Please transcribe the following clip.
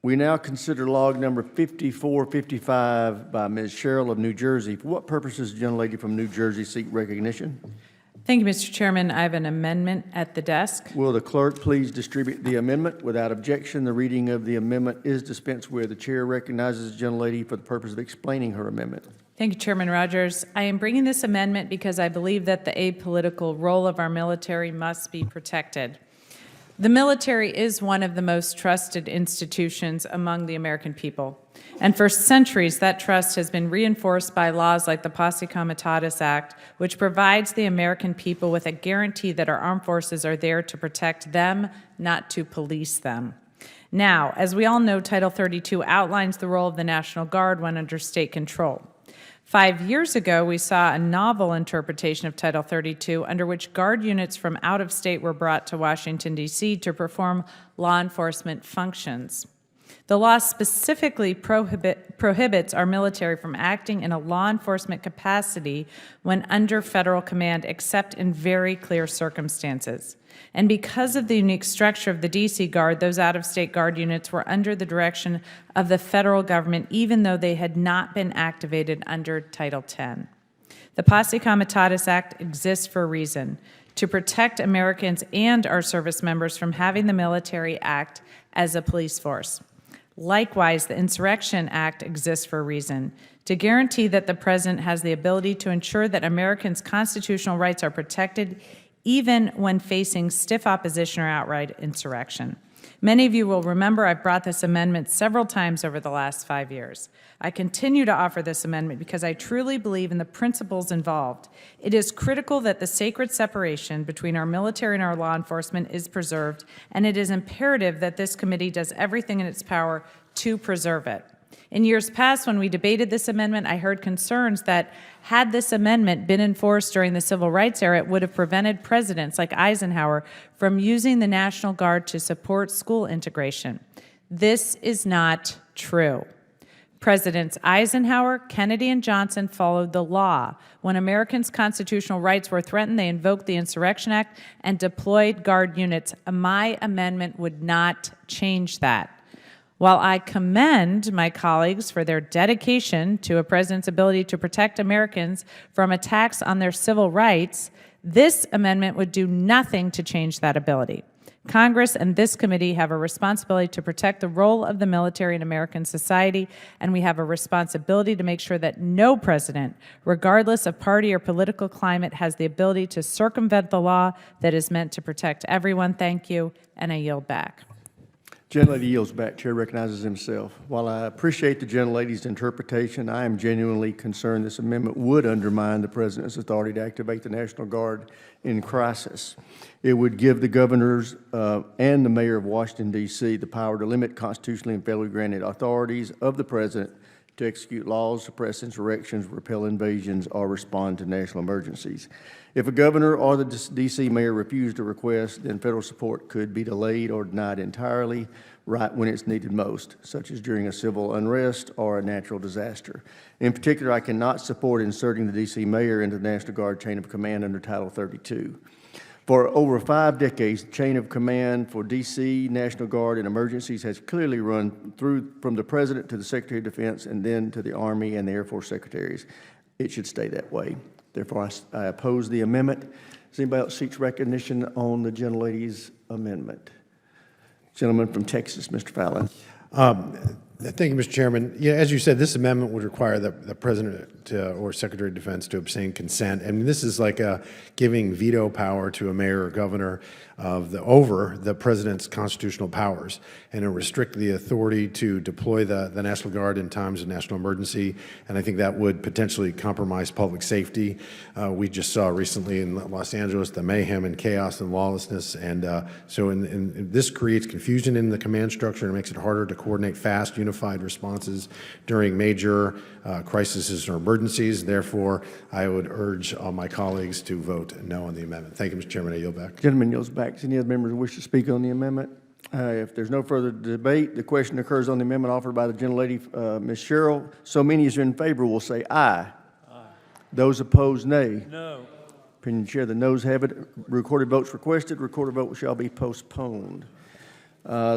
We now consider log number 5455 by Ms. Sherrill of New Jersey. For what purpose does the gentlelady from New Jersey seek recognition? Thank you, Mr. Chairman. I have an amendment at the desk. Will the clerk please distribute the amendment? Without objection, the reading of the amendment is dispensed with. The chair recognizes the gentlelady for the purpose of explaining her amendment. Thank you, Chairman Rogers. I am bringing this amendment because I believe that the apolitical role of our military must be protected. The military is one of the most trusted institutions among the American people. And for centuries, that trust has been reinforced by laws like the Posse Comitatus Act, which provides the American people with a guarantee that our armed forces are there to protect them, not to police them. Now, as we all know, Title 32 outlines the role of the National Guard when under state control. 5 years ago, we saw a novel interpretation of Title 32 under which Guard units from out of state were brought to Washington, D.C. to perform law enforcement functions. The law specifically prohibits our military from acting in a law enforcement capacity when under federal command, except in very clear circumstances. And because of the unique structure of the D.C. Guard, those out-of-state Guard units were under the direction of the federal government, even though they had not been activated under Title 10. The Posse Comitatus Act exists for a reason: to protect Americans and our service members from having the military act as a police force. Likewise, the Insurrection Act exists for a reason: to guarantee that the President has the ability to ensure that Americans' constitutional rights are protected even when facing stiff opposition or outright insurrection. Many of you will remember I've brought this amendment several times over the last 5 years. I continue to offer this amendment because I truly believe in the principles involved. It is critical that the sacred separation between our military and our law enforcement is preserved, and it is imperative that this committee does everything in its power to preserve it. In years past, when we debated this amendment, I heard concerns that had this amendment been enforced during the Civil Rights era, it would have prevented presidents like Eisenhower from using the National Guard to support school integration. This is not true. Presidents Eisenhower, Kennedy, and Johnson followed the law. When Americans' constitutional rights were threatened, they invoked the Insurrection Act and deployed Guard units. My amendment would not change that. While I commend my colleagues for their dedication to a president's ability to protect Americans from attacks on their civil rights, this amendment would do nothing to change that ability. Congress and this committee have a responsibility to protect the role of the military in American society, and we have a responsibility to make sure that no president, regardless of party or political climate, has the ability to circumvent the law that is meant to protect everyone. Thank you, and I yield back. Gentlelady yields back. Chair recognizes himself. While I appreciate the gentlelady's interpretation, I am genuinely concerned this amendment would undermine the President's authority to activate the National Guard in crisis. It would give the governors and the mayor of Washington, D.C. the power to limit constitutionally and federally granted authorities of the President to execute laws, suppress insurrections, repel invasions, or respond to national emergencies. If a governor or the D.C. mayor refused a request, then federal support could be delayed or denied entirely right when it's needed most, such as during a civil unrest or a natural disaster. In particular, I cannot support inserting the D.C. mayor into the National Guard chain of command under Title 32. For over 5 decades, the chain of command for D.C., National Guard, and emergencies has clearly run through from the President to the Secretary of Defense and then to the Army and the Air Force Secretaries. It should stay that way. Therefore, I oppose the amendment. Does anybody else seek recognition on the gentlelady's amendment? Gentleman from Texas, Mr. Fallon. Thank you, Mr. Chairman. Yeah, as you said, this amendment would require the President or Secretary of Defense to obtain consent. I mean, this is like giving veto power to a mayor or governor over the President's constitutional powers, and to restrict the authority to deploy the National Guard in times of national emergency. And I think that would potentially compromise public safety. We just saw recently in Los Angeles the mayhem and chaos and lawlessness. And so this creates confusion in the command structure and makes it harder to coordinate fast, unified responses during major crises or emergencies. Therefore, I would urge all my colleagues to vote no on the amendment. Thank you, Mr. Chairman. I yield back. Gentleman yields back. Does any other members wish to speak on the amendment? If there's no further debate, the question occurs on the amendment offered by the gentlelady, Ms. Sherrill. So many as are in favor will say aye. Aye. Those opposed, nay. No. Opinion chair, the noes have it. Recorded votes requested. Recorded vote shall be postponed.